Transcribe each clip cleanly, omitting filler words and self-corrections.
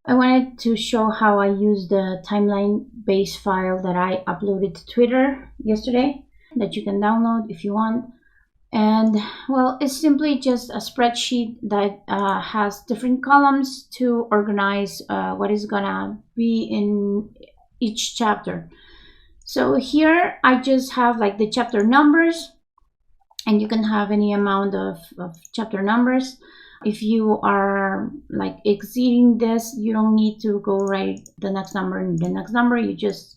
I wanted to show how I use the timeline-based file that I uploaded to Twitter yesterday that you can download if you want. And well, it's simply just a spreadsheet that has different columns to organize what is gonna be in each chapter. So here I just have like the chapter numbers, and you can have any amount of chapter numbers. If you are like exceeding this, you don't need to go write the next number and the next number. You just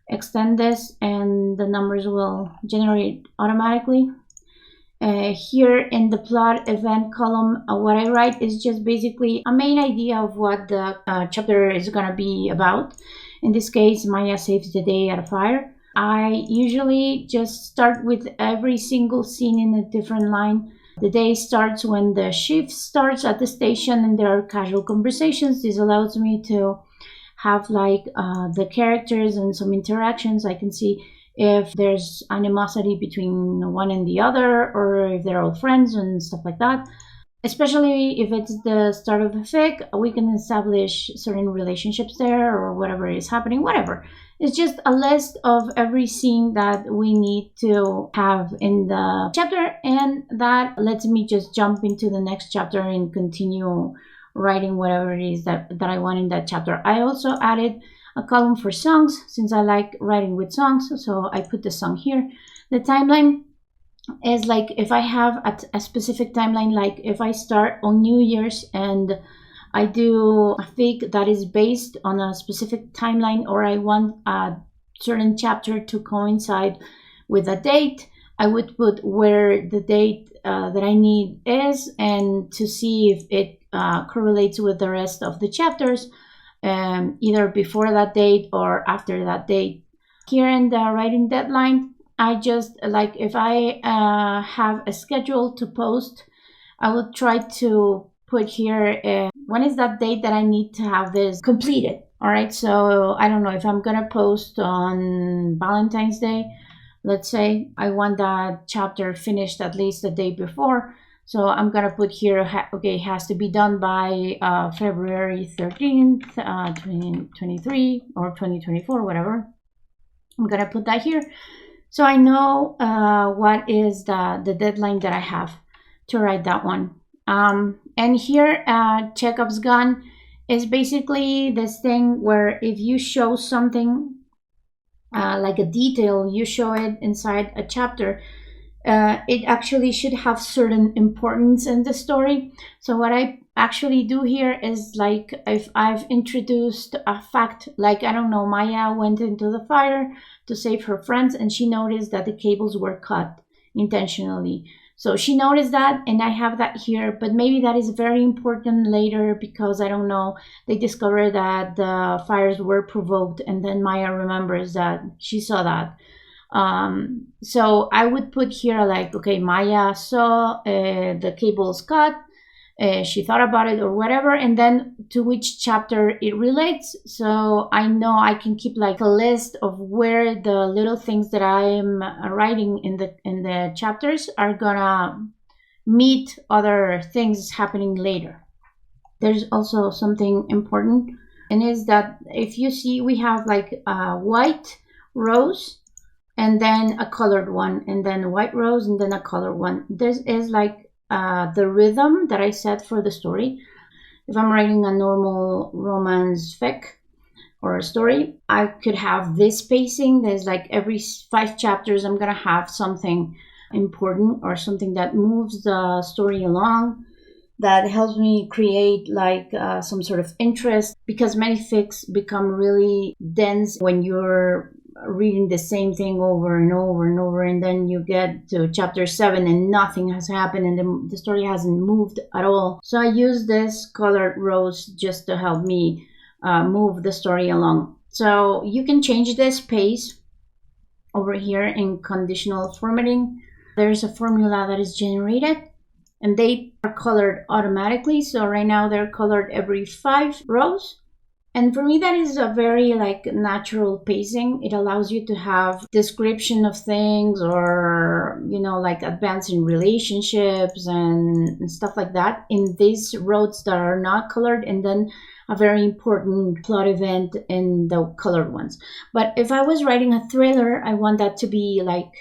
extend this and the numbers will generate automatically. Here in the plot event column, what I write is just basically a main idea of what the chapter is going to be about. In this case, Maya saves the day at a fire. I usually just start with every single scene in a different line. The day starts when the shift starts at the station and there are casual conversations. This allows me to have like the characters and some interactions. I can see if there's animosity between one and the other, or if they're all friends and stuff like that. Especially if it's the start of a fic, we can establish certain relationships there or whatever is happening, whatever. It's just a list of every scene that we need to have in the chapter, and that lets me just jump into the next chapter and continue writing whatever it is that I want in that chapter. I also added a column for songs since I like writing with songs, so I put the song here. The timeline is like if I have a specific timeline, like if I start on New Year's and I do a fic that is based on a specific timeline, or I want a certain chapter to coincide with a date, I would put where the date that I need is, and to see if it correlates with the rest of the chapters, either before that date or after that date. Here in the writing deadline, I just like if I have a schedule to post, I will try to put here when is that date that I need to have this completed. All right, so I don't know if I'm gonna post on Valentine's Day. Let's say I want that chapter finished at least the day before. So I'm gonna put here, okay, it has to be done by February 13th, 2023 or 2024, whatever. I'm gonna put that here. So I know what is the deadline that I have to write that one. And here, Chekhov's gun is basically this thing where if you show something like a detail, you show it inside a chapter, it actually should have certain importance in the story. So what I actually do here is like if I've introduced a fact, like I don't know, Maya went into the fire to save her friends and she noticed that the cables were cut intentionally. So she noticed that, and I have that here, but maybe that is very important later because I don't know, they discover that the fires were provoked, and then Maya remembers that she saw that. So I would put here like, okay, Maya saw the cables cut, she thought about it or whatever, and then to which chapter it relates. So I know I can keep like a list of where the little things that I'm writing in the chapters are gonna meet other things happening later. There's also something important, and is that if you see, we have like a white rose and then a colored one, and then a white rose and then a colored one. This is like the rhythm that I set for the story. If I'm writing a normal romance fic or a story, I could have this spacing. There's like every 5 chapters I'm gonna have something important or something that moves the story along, that helps me create like some sort of interest, because many fics become really dense when you're reading the same thing over and over and over, and then you get to chapter 7 and nothing has happened and the story hasn't moved at all. So I use this colored rose just to help me move the story along. So you can change this pace over here in conditional formatting. There's a formula that is generated and they are colored automatically. So right now they're colored every 5 rows. And for me, that is a very like natural pacing. It allows you to have description of things, or like advancing relationships and stuff like that in these roads that are not colored, and then a very important plot event in the colored ones. But if I was writing a thriller, I want that to be like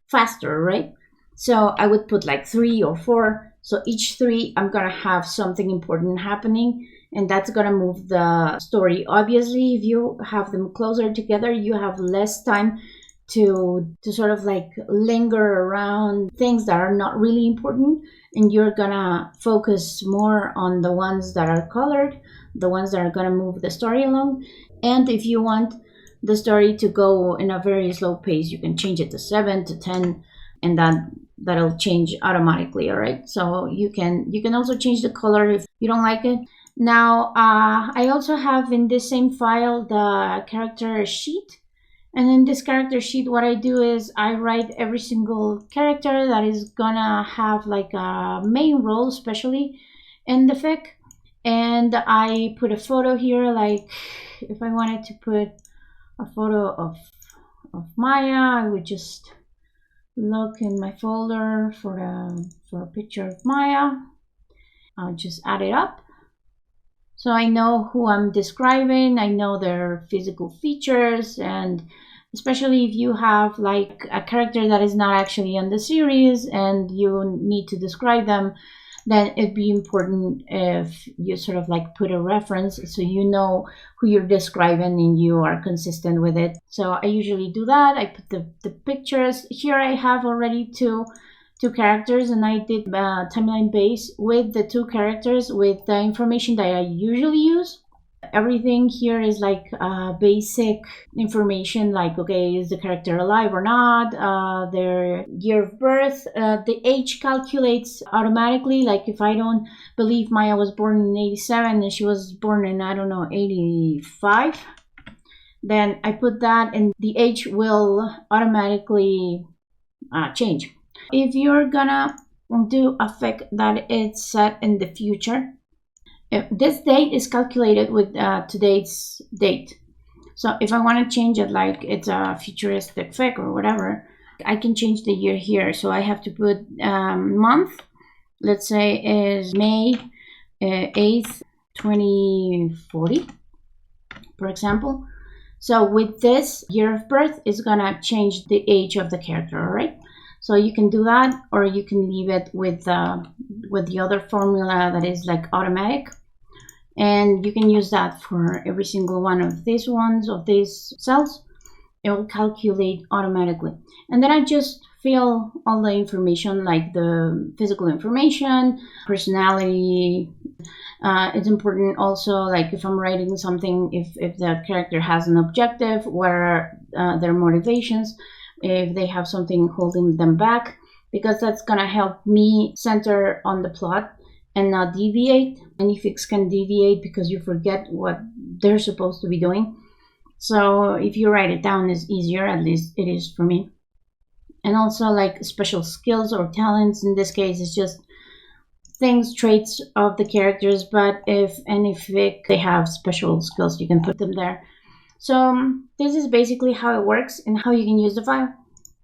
faster, right? So I would put like 3 or 4. So each 3, I'm gonna have something important happening, and that's gonna move the story. Obviously, if you have them closer together, you have less time to sort of like linger around things that are not really important, and you're gonna focus more on the ones that are colored, the ones that are gonna move the story along. And if you want the story to go in a very slow pace, you can change it to 7 to 10, and that'll change automatically. All right, so you can also change the color if you don't like it. Now I also have in this same file the character sheet, and in this character sheet what I do is I write every single character that is gonna have like a main role, especially in the fic, and I put a photo here. Like if I wanted to put a photo of Maya, I would just look in my folder for a picture of Maya. I'll just add it up. So I know who I'm describing, I know their physical features, and especially if you have like a character that is not actually on the series and you need to describe them, then it'd be important if you sort of like put a reference so you know who you're describing and you are consistent with it. So I usually do that. I put the pictures. Here I have already two characters, and I did timeline base with the 2 characters with the information that I usually use. Everything here is like basic information, like, okay, is the character alive or not, their year of birth, the age calculates automatically. Like if I don't believe Maya was born in 87 and she was born in, I don't know, 85, then I put that and the age will automatically change. If you're gonna do a fic that is set in the future, this date is calculated with today's date. So if I want to change it, like it's a futuristic fic or whatever, I can change the year here. So I have to put month, let's say is May 8th, 2040, for example. So with this year of birth, it's gonna change the age of the character, all right? So you can do that, or you can leave it with the other formula that is like automatic, and you can use that for every single one of these ones of these cells. It will calculate automatically, and then I just fill all the information, like the physical information, personality. It's important also, like if I'm writing something, if the character has an objective, where their motivations, if they have something holding them back, because that's gonna help me center on the plot and not deviate. Any fics can deviate because you forget what they're supposed to be doing. So if you write it down, it's easier, at least it is for me. And also like special skills or talents, in this case it's just things, traits of the characters, but if any fic they have special skills, you can put them there. So this is basically how it works and how you can use the file.